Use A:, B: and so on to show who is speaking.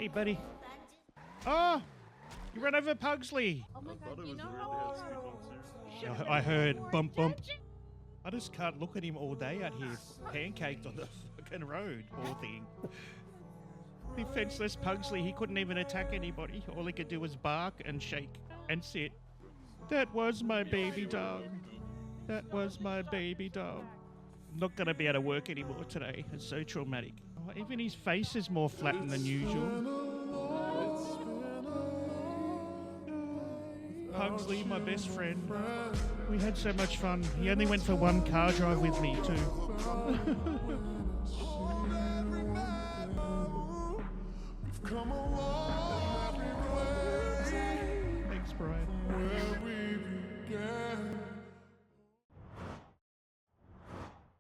A: Hey, buddy. Oh, you ran over Pugsley.
B: Oh my
C: I
B: god,
C: thought it
B: you
C: was
B: know
C: weird
B: how
C: they had speed bumps here.
A: I heard bump bump. I just can't look at him all day out here, pancaked on the fucking road, poor thing. Defenseless Pugsley, he couldn't even attack anybody. All he could do was bark and shake and sit. That was my baby dog. That was my baby dog. I'm not going to be able to work anymore today. It's so traumatic. Oh, even his face is more flattened than usual. Pugsley, my best friend. We had so much fun. He only went for one car drive with me, too. Thanks, Brian.